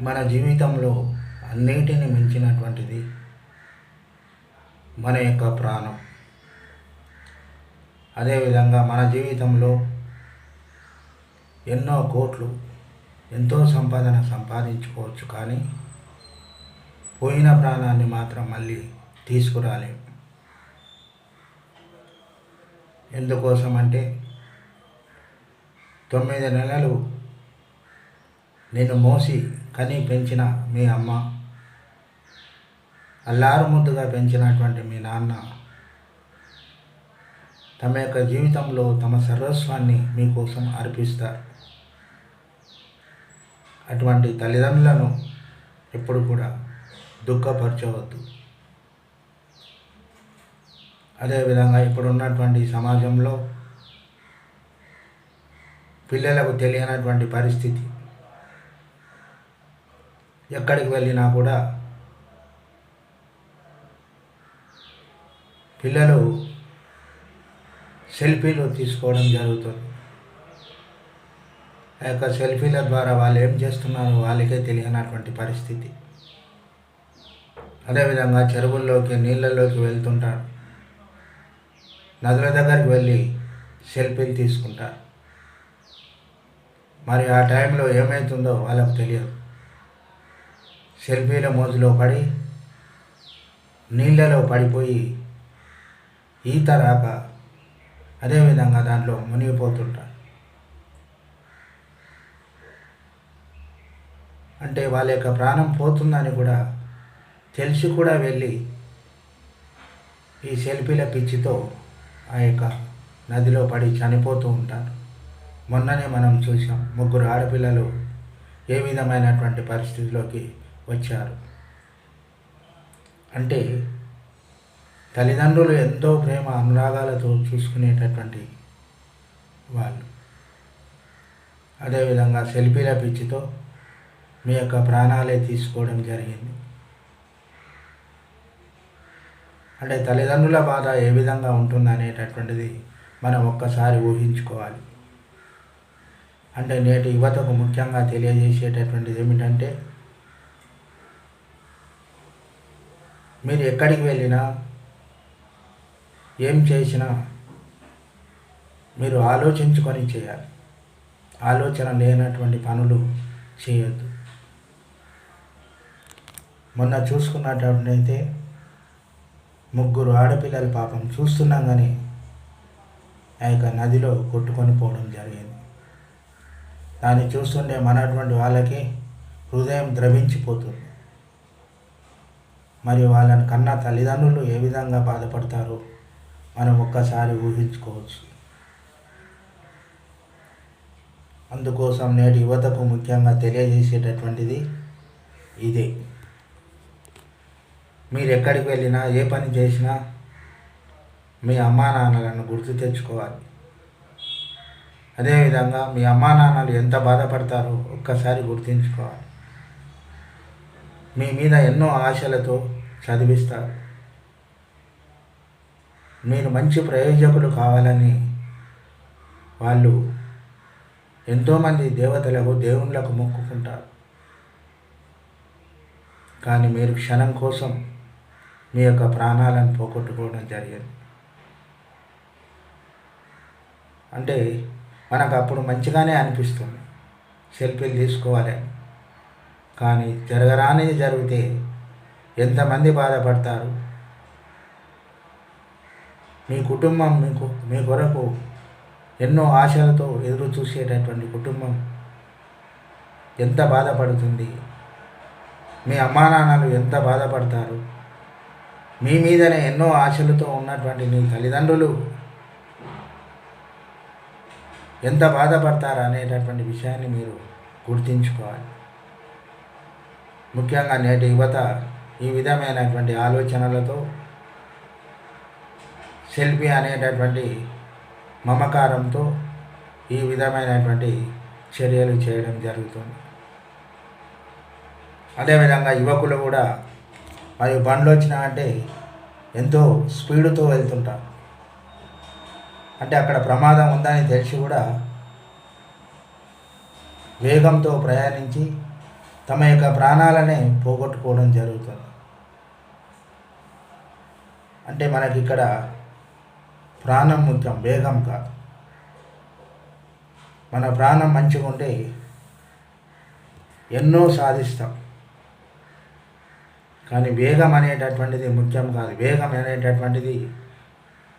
మన జీవితంలో అన్నిటిని మించినటువంటిది మన యొక్క ప్రాణం. అదేవిధంగా మన జీవితంలో ఎన్నో కోట్లు, ఎంతో సంపాదన సంపాదించుకోవచ్చు, కానీ పోయిన ప్రాణాన్ని మాత్రం మళ్ళీ తీసుకురాలేము. ఎందుకోసం అంటే 9 నెలలు నిన్ను మోసి కని పెంచిన మీ అమ్మ, అల్లారు ముద్దుగా పెంచినటువంటి మీ నాన్న తమ యొక్క జీవితంలో తమ సర్వస్వాన్ని మీకోసం అర్పిస్తారు. అటువంటి తల్లిదండ్రులను ఎప్పుడు కూడా దుఃఖపరచవద్దు. అదేవిధంగా ఇప్పుడున్నటువంటి సమాజంలో పిల్లలకు తెలియనటువంటి పరిస్థితి. ఎక్కడికి వెళ్ళినా కూడా పిల్లలు సెల్ఫీలు తీసుకోవడం జరుగుతుంది. ఆ యొక్క సెల్ఫీల ద్వారా వాళ్ళు ఏం చేస్తున్నారో వాళ్ళకే తెలియనటువంటి పరిస్థితి. అదేవిధంగా చెరువుల్లోకి, నీళ్ళల్లోకి వెళ్తుంటారు, నదుల దగ్గరికి వెళ్ళి సెల్ఫీలు తీసుకుంటారు. మరి ఆ టైంలో ఏమవుతుందో వాళ్ళకు తెలియదు. సెల్ఫీల మోజులో పడి నీళ్ళలో పడిపోయి ఈత రాక అదేవిధంగా దాంట్లో మునిగిపోతుంటారు. అంటే వాళ్ళ యొక్క ప్రాణం పోతుందని కూడా తెలిసి కూడా వెళ్ళి ఈ సెల్ఫీల పిచ్చితో ఆ యొక్క నదిలో పడి చనిపోతూ ఉంటారు. మొన్ననే మనం చూసాం, 3 ఆడపిల్లలు ఏ విధమైనటువంటి పరిస్థితిలోకి వచ్చారు. అంటే తల్లిదండ్రులు ఎంతో ప్రేమ అనురాగాలతో చూసుకునేటటువంటి వాళ్ళు అదేవిధంగా సెల్ఫీల పిచ్చితో మీ యొక్క ప్రాణాలే తీసుకోవడం జరిగింది. అంటే తల్లిదండ్రుల బాధ ఏ విధంగా ఉంటుందనేటటువంటిది మనం ఒక్కసారి ఊహించుకోవాలి. అంటే నేటి యువతకు ముఖ్యంగా తెలియజేసేటటువంటిది ఏమిటంటే, మీరు ఎక్కడికి వెళ్ళినా ఏం చేసినా మీరు ఆలోచించుకొని చేయాలి. ఆలోచన లేనటువంటి పనులు చేయొద్దు. మొన్న చూసుకున్నట్టయితే 3 ఆడపిల్లలు పాపం చూస్తున్నాం కానీ ఆ యొక్క నదిలో కొట్టుకొని పోవడం జరిగింది. దాన్ని చూస్తుంటే మనటువంటి వాళ్ళకి హృదయం ద్రవించిపోతుంది. మరి వాళ్ళని కన్నా తల్లిదండ్రులు ఏ విధంగా బాధపడతారో మనం ఒక్కసారి ఊహించుకోవచ్చు. అందుకోసం నేటి యువతకు ముఖ్యంగా తెలియజేసేటటువంటిది ఇదే. మీరు ఎక్కడికి వెళ్ళినా, ఏ పని చేసినా మీ అమ్మా నాన్నలను గుర్తు తెచ్చుకోవాలి. అదేవిధంగా మీ అమ్మా నాన్నలు ఎంత బాధపడతారో ఒక్కసారి గుర్తుంచుకోవాలి. మీ మీద ఎన్నో ఆశలతో చదివిస్తారు. మీరు మంచి ప్రయోజకులు కావాలని వాళ్ళు ఎంతోమంది దేవతలకు, దేవుళ్ళకు మొక్కుకుంటారు. కానీ మీరు క్షణం కోసం మీ యొక్క ప్రాణాలను పోగొట్టుకోవడం జరిగింది. అంటే మనకు అప్పుడు మంచిగానే అనిపిస్తుంది సెల్ఫీలు తీసుకోవాలని, కానీ జరగరానిది జరిగితే ఎంతమంది బాధపడతారు. మీ కుటుంబం మీ కొరకు ఎన్నో ఆశలతో ఎదురు చూసేటటువంటి కుటుంబం ఎంత బాధపడుతుంది. మీ అమ్మా నాన్నలు ఎంత బాధపడతారు. మీ మీదనే ఎన్నో ఆశలతో ఉన్నటువంటి మీ తల్లిదండ్రులు ఎంత బాధపడతారు అనేటటువంటి విషయాన్ని మీరు గుర్తుంచుకోవాలి. ముఖ్యంగా నేటి యువత ఈ విధమైనటువంటి ఆలోచనలతో సెల్ఫీ అనేటటువంటి మమకారంతో ఈ విధమైనటువంటి చర్యలు చేయడం జరుగుతుంది. అదేవిధంగా యువకులు కూడా మరి బండ్లు వచ్చినా అంటే ఎంతో స్పీడుతో వెళ్తుంటారు. అంటే అక్కడ ప్రమాదం ఉందని తెలిసి కూడా వేగంతో ప్రయాణించి తమ యొక్క ప్రాణాలనే పోగొట్టుకోవడం జరుగుతుంది. అంటే మనకి ఇక్కడ ప్రాణం ముఖ్యం, వేగం కాదు. మన ప్రాణం మంచిగా ఉంటే ఎన్నో సాధిస్తాం, కానీ వేగం అనేటటువంటిది ముఖ్యం కాదు. వేగం అనేటటువంటిది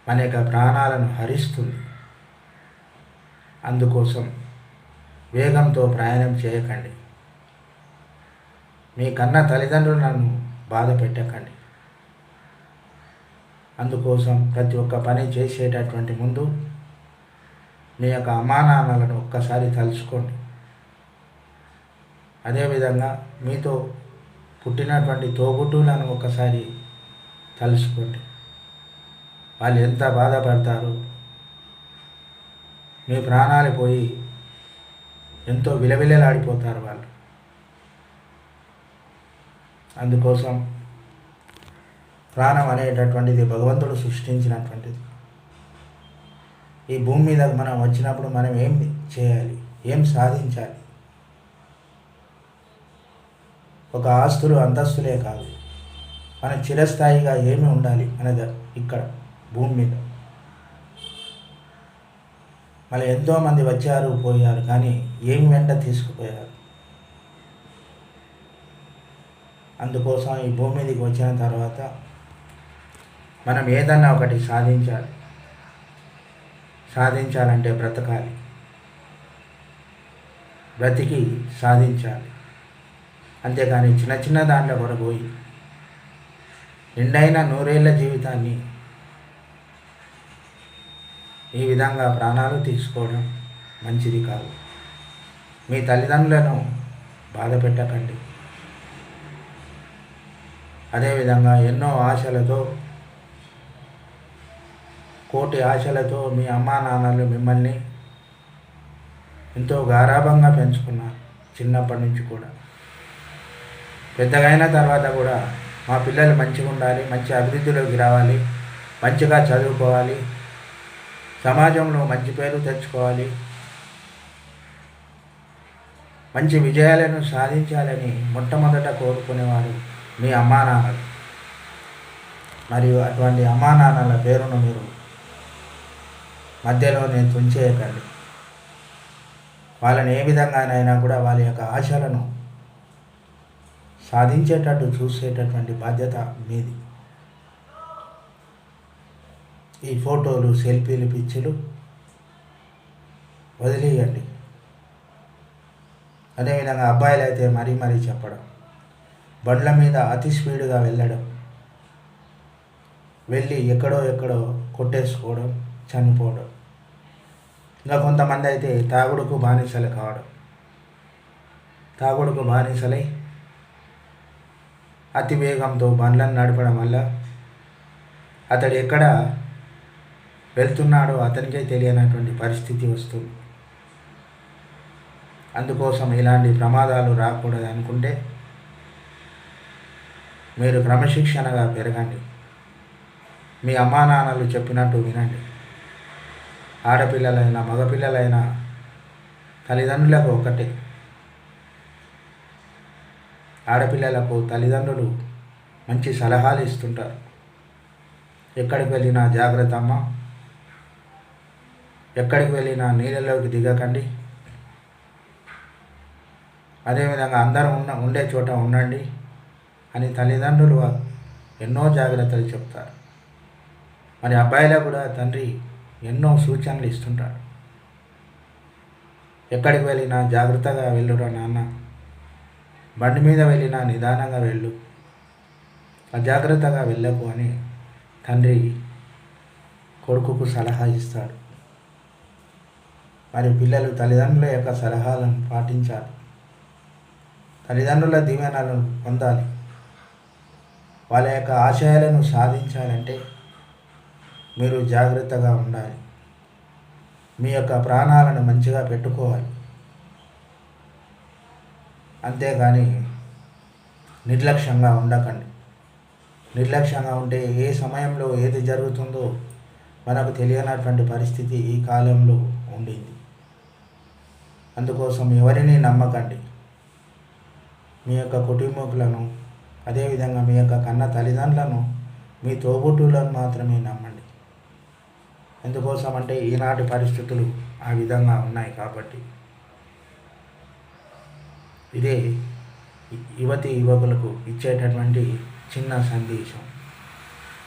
మన యొక్క ప్రాణాలను హరిస్తుంది. అందుకోసం వేగంతో ప్రయాణం చేయకండి. మీ కన్న తల్లిదండ్రులను బాధ పెట్టకండి. అందుకోసం ప్రతి ఒక్క పని చేసేటటువంటి ముందు మీ యొక్క అమ్మా నాన్నలను ఒక్కసారి తలుచుకోండి. అదేవిధంగా మీతో పుట్టినటువంటి తోబుట్టువులను ఒక్కసారి తలుచుకోండి. వాళ్ళు ఎంత బాధపడతారో, మీ ప్రాణాలు పోయి ఎంతో విలవిలలాడిపోతారు వాళ్ళు. అందుకోసం ప్రాణం అనేటటువంటిది భగవంతుడు సృష్టించినటువంటిది. ఈ భూమి మీద మనం వచ్చినప్పుడు మనం ఏం చేయాలి, ఏం సాధించాలి? ఒక ఆస్తులు అంతస్తులే కాదు, మన చిరస్థాయిగా ఏమి ఉండాలి మన ఇక్కడ భూమి మీద. మళ్ళీ ఎంతోమంది వచ్చారు పోయారు, కానీ ఏమి వెంట తీసుకుపోయారు. అందుకోసం ఈ భూమి మీదకి వచ్చిన తర్వాత మనం ఏదన్నా ఒకటి సాధించాలి. సాధించాలంటే బ్రతకాలి, బ్రతికి సాధించాలి. అంతేకాని చిన్న చిన్న దాంట్లో కూడా పోయి నిండైన 100 ఏళ్ల జీవితాన్ని ఈ విధంగా ప్రాణాలు తీసుకోవడం మంచిది కాదు. మీ తల్లిదండ్రులను బాధ పెట్టకండి. అదేవిధంగా ఎన్నో ఆశలతో, కోటి ఆశలతో మీ అమ్మా నాన్నలు మిమ్మల్ని ఎంతో గారాభంగా పెంచుకున్నారు. చిన్నప్పటి నుంచి కూడా పెద్దగా అయిన తర్వాత కూడా మా పిల్లలు మంచిగా ఉండాలి, మంచి అభివృద్ధిలోకి రావాలి, మంచిగా చదువుకోవాలి, సమాజంలో మంచి పేరు తెచ్చుకోవాలి, మంచి విజయాలను సాధించాలని మొట్టమొదట కోరుకునేవారు మీ అమ్మా నాన్నలు. మరియు అటువంటి అమ్మా నాన్నల పేరును మీరు మధ్యలోనే తుంచేయకండి. వాళ్ళని ఏ విధంగానైనా కూడా వాళ్ళ యొక్క ఆశలను సాధించేటట్టు చూసేటటువంటి బాధ్యత మీది. ఈ ఫోటోలు, సెల్ఫీలు, పిచ్చులు వదిలేయండి. అదేవిధంగా అబ్బాయిలు అయితే మరీ చెప్పడం, బండ్ల మీద అతి స్పీడ్గా వెళ్ళడం, వెళ్ళి ఎక్కడో కొట్టేసుకోవడం, చనిపోవడం. ఇంకా కొంతమంది అయితే తాగుడుకు బానిసలు కావడం. తాగుడుకు బానిసలై అతి వేగంతో బండ్లను నడపడం వల్ల అతడు ఎక్కడ వెళ్తున్నాడో అతనికే తెలియనటువంటి పరిస్థితి వస్తుంది. అందుకోసం ఇలాంటి ప్రమాదాలు రాకూడదు అనుకుంటే మీరు క్రమశిక్షణగా పెరగండి. మీ అమ్మా నాన్నలు చెప్పినట్టు వినండి. ఆడపిల్లలైనా మగపిల్లలైనా తల్లిదండ్రులకు ఒకటే. ఆడపిల్లలకు తల్లిదండ్రులు మంచి సలహాలు ఇస్తుంటారు. ఎక్కడికి వెళ్ళినా జాగ్రత్త అమ్మ, ఎక్కడికి వెళ్ళినా నీళ్ళలోకి దిగకండి, అదేవిధంగా అందరూ ఉండే చోట ఉండండి అని తల్లిదండ్రులు ఎన్నో జాగ్రత్తలు చెప్తారు. మరి అబ్బాయిలకు కూడా తండ్రి ఎన్నో సూచనలు ఇస్తుంటాడు. ఎక్కడికి వెళ్ళినా జాగ్రత్తగా వెళ్ళురా నాన్న, బండి మీద వెళ్ళినా నిదానంగా వెళ్ళు, అజాగ్రత్తగా వెళ్ళకు అని తండ్రి కొడుకుకు సలహా ఇస్తాడు. మరి పిల్లలు తల్లిదండ్రుల యొక్క సలహాలను పాటించాలి, తల్లిదండ్రుల దీవెనలను పొందాలి. వాళ్ళ యొక్క ఆశయాలను సాధించాలంటే మీరు జాగ్రత్తగా ఉండాలి. మీ యొక్క ప్రాణాలను మంచిగా పెట్టుకోవాలి. అంతేగాని నిర్లక్ష్యంగా ఉండకండి. నిర్లక్ష్యంగా ఉంటే ఏ సమయంలో ఏది జరుగుతుందో మనకు తెలియనటువంటి పరిస్థితి ఈ కాలంలో ఉండింది. అందుకోసం ఎవరిని నమ్మకండి. మీ యొక్క కుటుంబకులను, అదేవిధంగా మీ యొక్క కన్న తల్లిదండ్రులను, మీ తోబుట్టువులను మాత్రమే నమ్మండి. ఎందుకోసమంటే ఈనాటి పరిస్థితులు ఆ విధంగా ఉన్నాయి కాబట్టి. ఇదే యువతి యువకులకు ఇచ్చేటటువంటి చిన్న సందేశం.